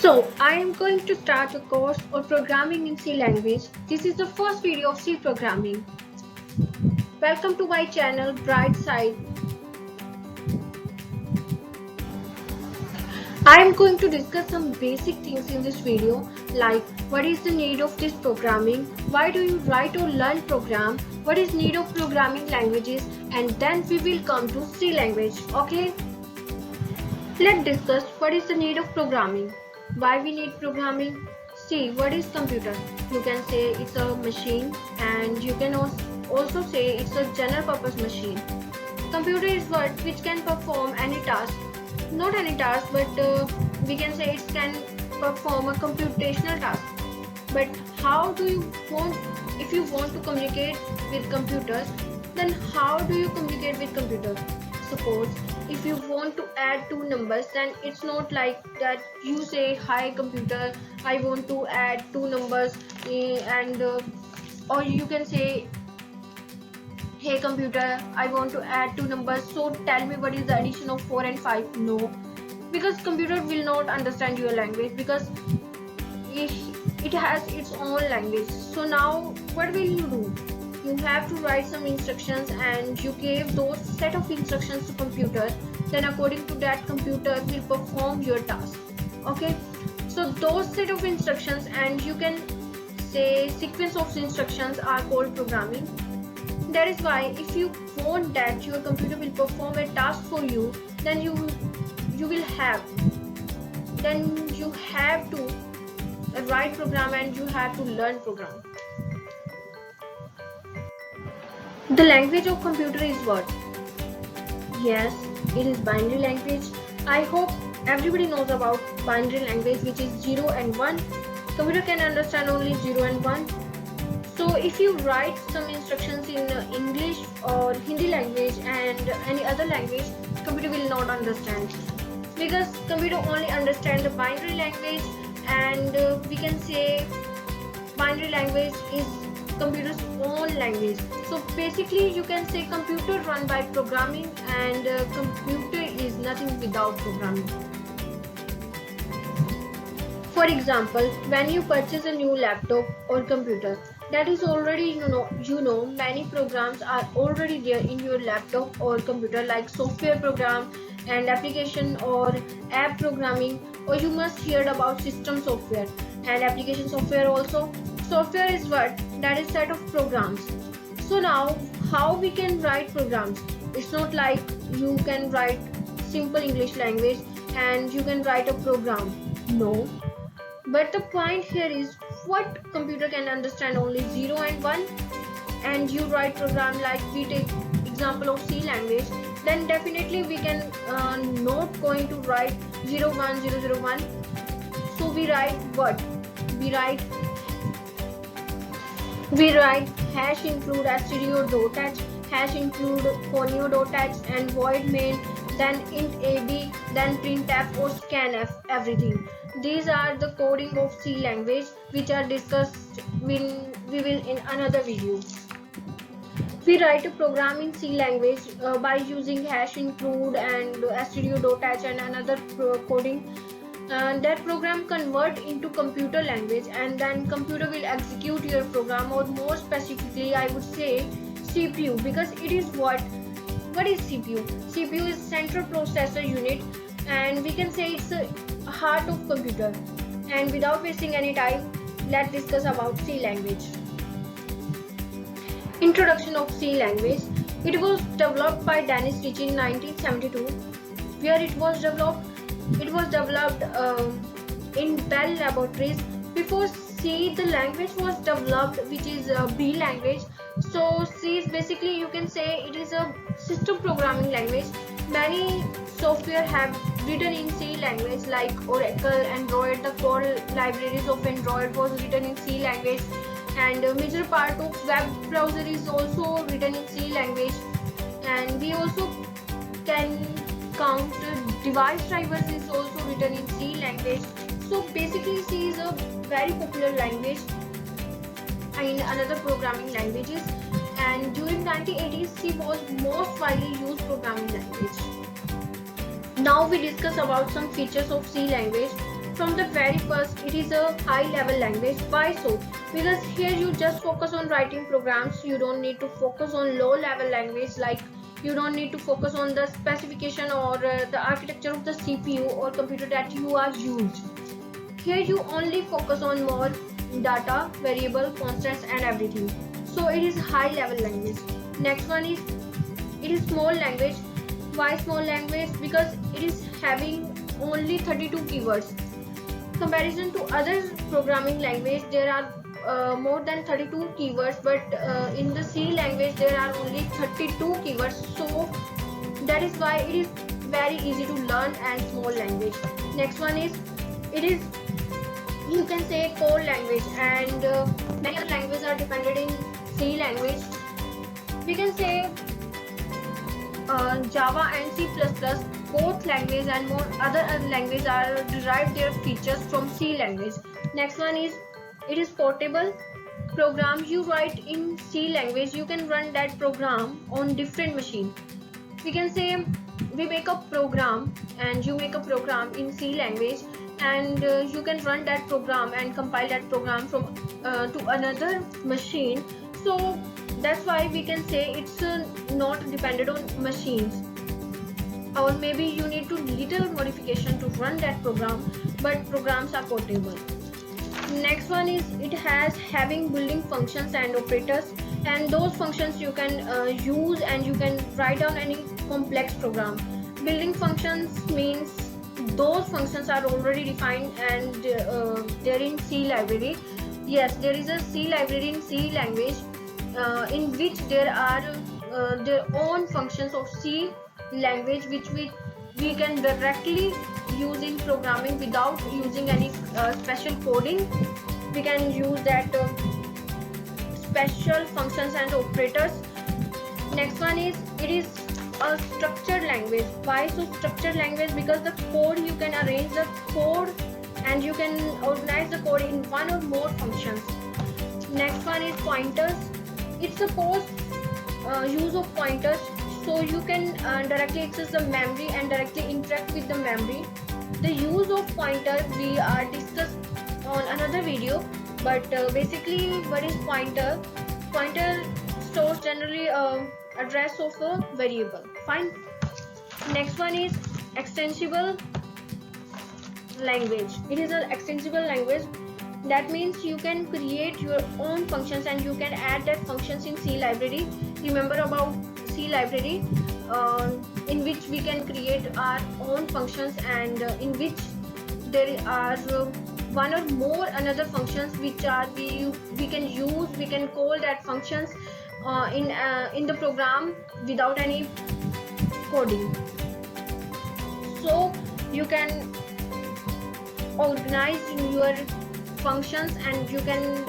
So, I am going to start a course on programming in C language. This is the first video of C programming. Welcome to my channel Bright Side. I am going to discuss some basic things in this video, like what is the need of this programming, why do you write or learn program, what is need of programming languages, and then we will come to C language. Okay? Let's discuss what is the need of programming. Why we need programming? See, what is computer? You can say it's a machine, and you can also say it's a general purpose machine. Computer is what which can perform any task. Not any task, but we can say it can perform a computational task. But how do you want, if you want to communicate with computers, then how do you communicate with computers? Suppose if you want to add two numbers, then it's not like that you say, hi computer, I want to add two numbers, and or you can say, hey computer, I want to add two numbers, so tell me what is the addition of 4 and 5. No, because computer will not understand your language, because it has its own language. So now what will you do? You have to write some instructions, and you gave those set of instructions to computer, then according to that computer will perform your task. Okay, so those set of instructions, and you can say sequence of instructions, are called programming. That is why if you want that your computer will perform a task for you, then you have to write program, and you have to learn program. The language of computer is what? Yes, it is binary language. I hope everybody knows about binary language, which is 0 and 1. Computer can understand only 0 and 1. So if you write some instructions in English or Hindi language and any other language, computer will not understand, because computer only understand the binary language, and we can say binary language is computer's own language. So basically you can say computer run by programming, and computer is nothing without programming. For example, when you purchase a new laptop or computer, that is already you know many programs are already there in your laptop or computer, like software program and application or app programming, or you must hear about system software and application software also. Software is what? That is set of programs. So now how we can write programs? It's not like you can write simple English language and you can write a program. No. But the point here is, what computer can understand only 0 and 1, and you write program like we take example of C language, then definitely we can not going to write 01001. So we write what? We write hash include stdio.h, hash include conio.h, and void main, then int ab, then printf or scanf, everything. These are the coding of C language, which are discussed when we will in another video. We write a program in C language by using hash include and stdio.h and another coding. That program convert into computer language, and then computer will execute your program, or more specifically I would say CPU, because it is what is CPU? CPU is central processor unit, and we can say it's a heart of computer. And without wasting any time, let's discuss about C language. Introduction of C language. It was developed by Dennis Ritchie in 1972. Where it was developed? It was developed in Bell Laboratories. Before C, the language was developed, which is B language. So C is basically, you can say, it is a system programming language. Many software have written in C language, like Oracle, Android. The core libraries of Android was written in C language, and a major part of web browser is also written in C language. And we also can count device drivers is also written in C language. So basically C is a very popular language in another programming languages, and during 1980s C was most widely used programming language. Now we discuss about some features of C language. From the very first, it is a high level language. Why so? Because here you just focus on writing programs. You don't need to focus on low level language, like you don't need to focus on the specification or the architecture of the CPU or computer that you are used. Here you only focus on more data, variable, constants and everything. So it is high level language. Next one is, it is small language. Why small language? Because it is having only 32 keywords. Comparison to other programming language, there are more than 32 keywords, but in the C language there are only 32 keywords. So that is why it is very easy to learn and small language. Next one is, it is, you can say, core language, and many other languages are dependent in C language. We can say Java and C++, both language and more other languages are derived their features from C language. Next one is, it is portable. Programs you write in C language, you can run that program on different machine. We can say we make a program and you make a program in C language, and you can run that program and compile that program from to another machine. So that's why we can say it's not dependent on machines, or maybe you need to little modification to run that program, but programs are portable. Next one is, it has having building functions and operators, and those functions you can use and you can write down any complex program. Building functions means those functions are already defined and they're in C library. Yes, there is a C library in C language in which there are their own functions of C language which we can directly use in programming without using any special coding. We can use that special functions and operators. Next one is, it is a structured language. Why so structured language? Because the code, you can arrange the code and you can organize the code in one or more functions. Next one is pointers. It supports use of pointers, so you can directly access the memory and directly interact with the memory. The use of pointer we are discussed on another video, but basically what is pointer? Pointer stores generally address of a variable. Fine. Next one is extensible language. It is an extensible language. That means you can create your own functions and you can add that functions in C library. Remember about C library, in which we can create our own functions, and in which there are one or more another functions which are we can use, we can call that functions in the program without any coding. So you can organize your functions and you can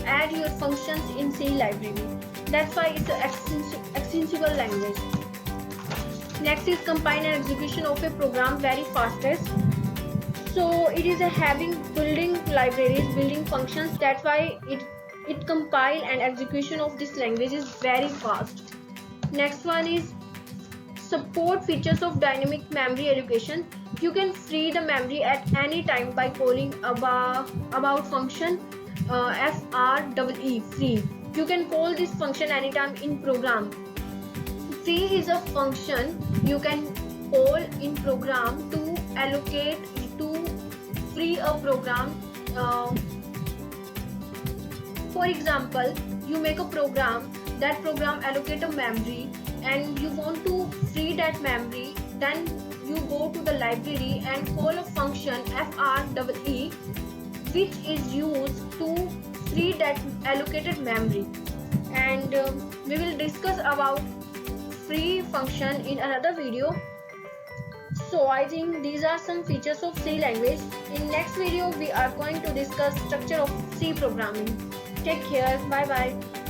add your functions in C library. That's why it's an extensible language. Next is compile and execution of a program very fastest. So it is having building libraries, building functions. That's why it compile and execution of this language is very fast. Next one is support features of dynamic memory allocation. You can free the memory at any time by calling about function FREE, free. You can call this function anytime in program. Free is a function you can call in program to allocate, to free a program. For example, you make a program, that program allocate a memory and you want to free that memory, then you go to the library and call a function FREE, which is used to free that allocated memory. And we will discuss about free function in another video. So I think these are some features of C language. In next video we are going to discuss structure of C programming. Take care. Bye bye.